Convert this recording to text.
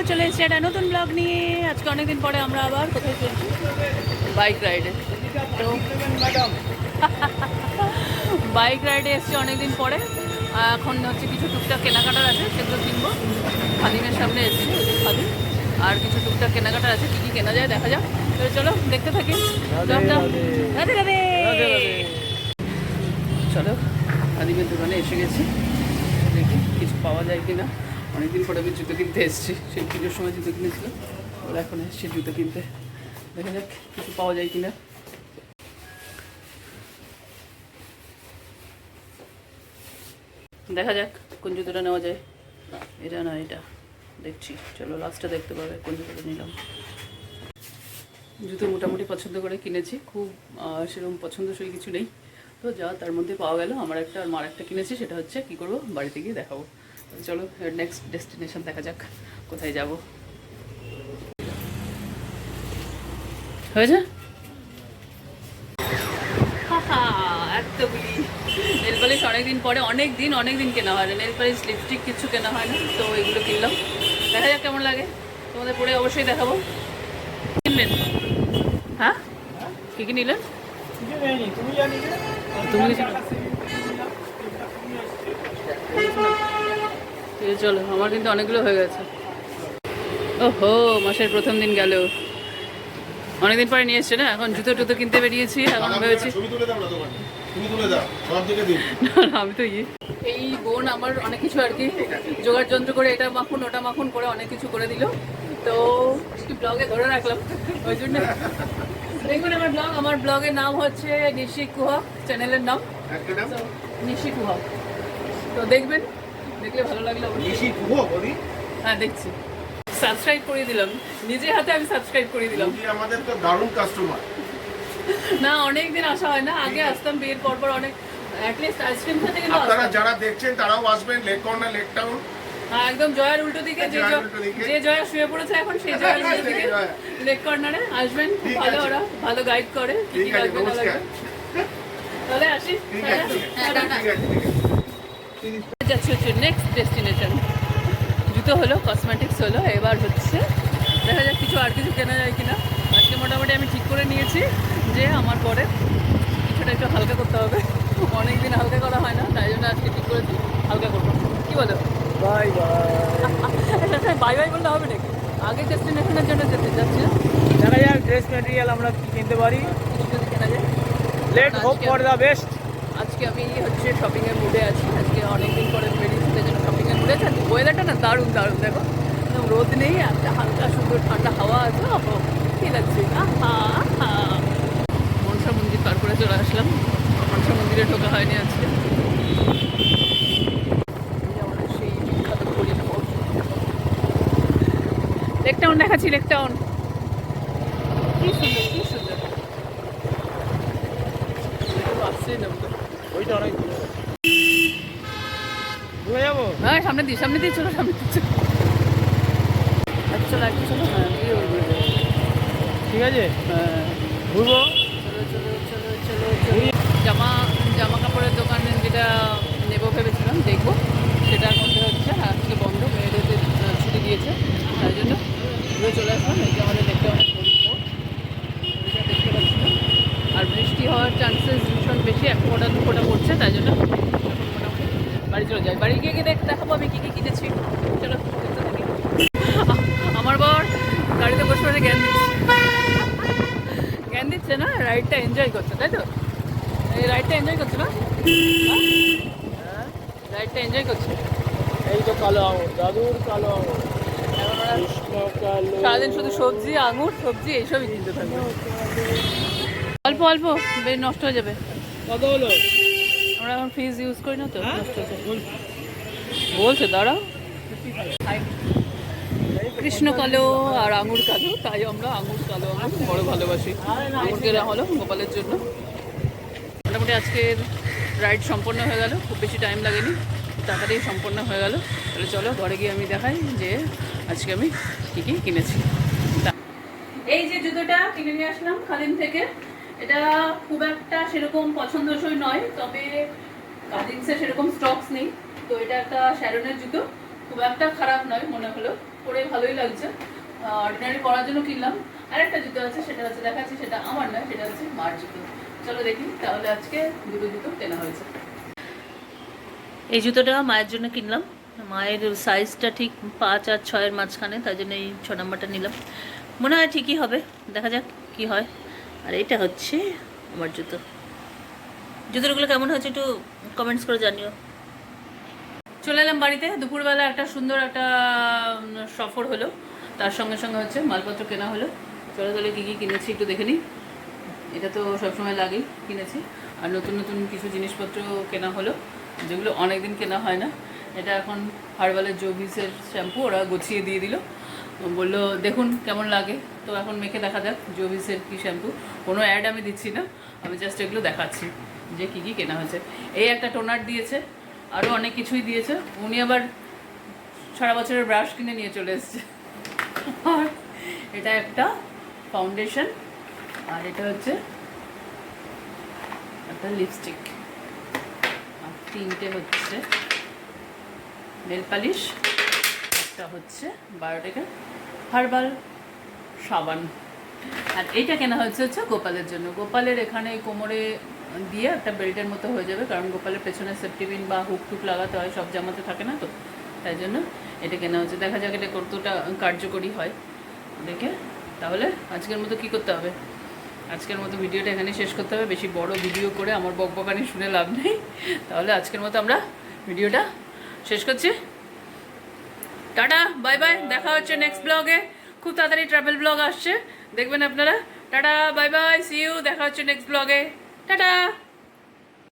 চলে এসেছি একটা নতুন ব্লগ নিয়ে। আজকে অনেকদিন পরে আমরা আবার কোথায় চলছি, বাইক রাইডে। তো বাইক রাইডে এসেছি অনেকদিন পরে। এখন হচ্ছে কিছু টুকটাক কেনাকাটার আছে, সেগুলো কিনবো। খাদিমের সামনে এসেছি, খাদিম। আর কিছু টুকটাক কেনাকাটার আছে, কী কী কেনা যায় দেখা যাক। তো চলো দেখতে থাকি। রাধে রাধে। চলো খাদিমের দোকানে এসে গেছি, দেখি কিছু পাওয়া যায় কিনা। অনেকদিন পরে আমি জুতো কিনতে এসেছি, সেই পুজোর সময় জুতো কিনেছিলাম, ওরা এখন এসেছি জুতো কিনতে। দেখা যাক কিছু পাওয়া যায় কিনা। দেখা যাক কোন জুতোটা নেওয়া যায়। এটা না এটা দেখছি, চলো লাস্টটা দেখতে পাবে কোন জুতোটা নিলাম। জুতো মোটামুটি পছন্দ করে কিনেছি, খুব সেরকম পছন্দসই কিছু নেই। তো যা তার মধ্যে পাওয়া গেল। আমার একটা আর মার একটা কিনেছি, সেটা হচ্ছে কী করবো, বাড়িতে গিয়ে দেখাবো। চলো নেক্সট ডেস্টিনেশন দেখা যাক, কোথায় যাব। হয়েছে এতগুলি নেল পালিশ অনেকদিন পরে, অনেক দিন কেনা হয় না নেল পালিশ, লিপস্টিক কিছু কেনা হয় না। তো এগুলো কিনলাম, দেখা যাক কেমন লাগে। তোমাদের পরে অবশ্যই দেখাবো। কিনলেন? হ্যাঁ, কী কী নিলেন? তুমি চলো, আমার কিন্তু অনেকগুলো হয়ে গেছে। ওহো, মাসের প্রথম দিন গেল, অনেকদিন পরে নিয়ে এসছে না। এখন জুতো টুতো কিনতে বেরিয়েছি, এখন ভেবেছি আমি তো এই বোন আমার অনেক কিছু আর কি জোগাড় যন্ত্র করে, এটা মাখুন ওটা মাখুন করে অনেক কিছু করে দিল। তো ব্লগে ধরে রাখলাম, ওই জন্য দেখুন আমার ব্লগের নাম হচ্ছে নিশি কুহা, চ্যানেলের নাম নিশি কুহা। তো দেখবেন, দেখলে ভালো লাগলো। হ্যাঁ দেখছি, সাবস্ক্রাইব করে দিলাম, নিজের হাতে আমি সাবস্ক্রাইব করে দিলাম। আমাদের তো দারুণ কাস্টমার না, অনেকদিন আসা হয় না, আগে আসতাম বিয়ের পর পর অনেক। অ্যাটলিস্ট আইসক্রিম খেতে গেলে আপনারা যারা দেখছেন তারাও আসবেন, লেক কর্নার লেক টাউন। হ্যাঁ একদম জয়ার উল্টো দিকে, যে জয়া শুয়ে পড়েছে এখন, সেই জয়ার উল্টো দিকে লেক কর্নারে আসবেন। খুব ভালো, ওরা ভালো গাইড করে, কি কি লাগবে না লাগবে। তাহলে আসি, যাচ্ছি হচ্ছে নেক্সট ডেস্টিনেশন। জুতো হলো, কসমেটিক্স হলো, এবার হচ্ছে দেখা যাক কিছু আর কিছু কেনা যায় কিনা। আজকে মোটামুটি আমি ঠিক করে নিয়েছি যে আমার পরে কিছুটা একটু হালকা করতে হবে। অনেকদিন হালকা করা হয় না, তাই জন্য আজকে ঠিক করেছি হালকা করবো। কি বলো? Bye bye. বাই বাই বললে হবে নাকি? আগে ডেস্টিনেশনের জন্য যেতে যাচ্ছি না, দেখা যাক ড্রেস ম্যাটেরিয়াল আমরা কি কিনতে পারি। কিছু যদি কেনা যায়। Let hope for the best. আজকে আমি হচ্ছে শপিংয়ের মুডে আছি, আজকে অনেকদিন পরে বেরিয়েছি, তাই জন্য শপিংয়ের মুডে আছে। ওয়েদারটা না দারুণ দারুণ, দেখো রোদ নেই, একটা হালকা সুন্দর ঠান্ডা হাওয়া আছে, কি লাগছে। মনসা মন্দির পার করে চলে আসলাম, মনসা মন্দিরে ঢোকা হয়নি আজকে। সেই বিখ্যাত লেক টাউন দেখাচ্ছি, লেক টাউন কি সুন্দর, কি সুন্দর। আসছে না ওইটা অনেক ঘুরে যাবো। হ্যাঁ সামনে দিয়ে চলো, সামনে দিয়ে চলো। চলো একটু চলো, হ্যাঁ ঠিক আছে, হ্যাঁ ঘুরবো। চলো। জামা কাপড়ের দোকানে যেটা নেবো ভেবেছিলাম, দেখবো সেটার মধ্যে হচ্ছে আজকে বন্ধ, মেয়েদের ছুটি দিয়েছে, তাই জন্য ঘুরে চলে আসলাম। এই যে আমাদের দেখতে অনেক দেখতে পাচ্ছিলাম, আর বৃষ্টি হওয়ার চান্সেস ভীষণ বেশি, এক ফোঁটা দু ফোঁটা পড়ছে, তাই জন্য মোটামুটি বাড়ি চলে যাই। বাড়ি গিয়ে দেখাবো আমি কী কী কিনেছি। চলো দেখতে থাকি। আমার বর গাড়িতে বসে বসে জ্ঞান দিচ্ছে না, রাইডটা এনজয় করছে, তাই তো? এই রাইডটা এনজয় করছে না, রাইডটা এনজয় করছে। এই তো কালো আঙুর, দাদুর কালো আঙুর, সারাদিন শুধু সবজি আঙুর সবজি এইসবই কিনতে থাকবে। অল্প অল্প বেশ নষ্ট হয়ে যাবে। কত হলো? আমরা এখন ফ্রিজ ইউজ করি না তো, নষ্ট হয়ে যাবে বলছে। দাঁড়াও, কৃষ্ণ কালো আর আঙুর কালো, তাই আমরা আঙুর কালো আঙুর বড় ভালোবাসি। আঙুর কেনা হলো গোপালের জন্য। মোটামুটি আজকের রাইড সম্পন্ন হয়ে গেল, খুব বেশি টাইম লাগেনি, তাড়াতাড়ি সম্পন্ন হয়ে গেল। তাহলে চলো ঘরে গিয়ে আমি দেখাই যে আজকে আমি কী কী কিনেছি। এই যে জুতোটা কিনে নিয়ে আসলাম খাদিম থেকে, এটা খুব একটা সেরকম পছন্দসই নয়, তবে কাজিন্সে সেরকম স্টকস নেই, তো এটা একটা শ্যারনের জুতো, খুব একটা খারাপ নয় মনে হলো। পরে ভালোই লাগছে, অর্ডিনারি পরার জন্য কিনলাম। আরেকটা জুতো আছে, সেটা হচ্ছে দেখাচ্ছি, সেটা আমার নয়, সেটা হচ্ছে মার জুতো। চলো দেখি, তাহলে আজকে দুটো জুতো কেনা হয়েছে। এই জুতোটা মায়ের জন্য কিনলাম। মায়ের সাইজটা ঠিক 5 আর 6-এর মাঝখানে, তাই জন্য এই 6 নাম্বারটা নিলাম। মনে হয় ঠিকই হবে, দেখা যাক কি হয়। আর এটা হচ্ছে আমার জুতো। জুতোগুলো কেমন হয়েছে একটু কমেন্টস করে জানিও। চলে এলাম বাড়িতে। দুপুরবেলা একটা সুন্দর একটা সফর হলো, তার সঙ্গে সঙ্গে হচ্ছে মালপত্র কেনা হলো। চলো তাহলে কী কী কিনেছি একটু দেখে নিই। এটা তো সবসময় লাগেই, কিনেছি। আর নতুন নতুন কিছু জিনিসপত্র কেনা হলো, যেগুলো অনেক দিন কেনা হয় না। এটা এখন হার্বালের জোভিসের শ্যাম্পু, ওরা গুছিয়ে দিয়ে দিল, বললো দেখুন কেমন লাগে। তো এখন মেখে দেখা যাক জোভিসের কী শ্যাম্পু। কোনো অ্যাড আমি দিচ্ছি না, আমি জাস্ট এগুলো দেখাচ্ছি যে কী কী কেনা হয়েছে। এই একটা টোনার দিয়েছে, আরও অনেক কিছুই দিয়েছে। উনি আবার সারা বছরের ব্রাশ কিনে নিয়ে চলে এসছে। আর এটা একটা ফাউন্ডেশন, আর এটা হচ্ছে একটা লিপস্টিক, আর 3টে হচ্ছে নেল পালিশ, একটা হচ্ছে বায়োটিকের হার্বাল সাবান। আর এইটা কেনা হচ্ছে গোপালের জন্য। গোপালের এখানে কোমরে দিয়ে একটা বেল্টের মতো হয়ে যাবে, কারণ গোপালের পেছনে সেফটিপিন বা হুক টুক লাগাতে হয়, সব জামাতে থাকে না, তো তাই জন্য এটা কেনা হচ্ছে। দেখা যাক এটা কতটা কার্যকরী হয় দেখে। তাহলে আজকের মতো কী করতে হবে, আজকের মতো ভিডিওটা এখানে শেষ করতে হবে। বেশি বড় ভিডিও করে আমার বকবকানি শুনে লাভ নেই। তাহলে আজকের মতো আমরা ভিডিওটা শেষ করছি। টাটা, বাই বাই, দেখা হচ্ছে নেক্সট ব্লগে। খুব তাড়াতাড়ি ট্রাভেল ব্লগ আসছে, দেখবেন আপনারা। Tata, bye bye, see you, দেখা হচ্ছে নেক্সট ব্লগে। টাটা।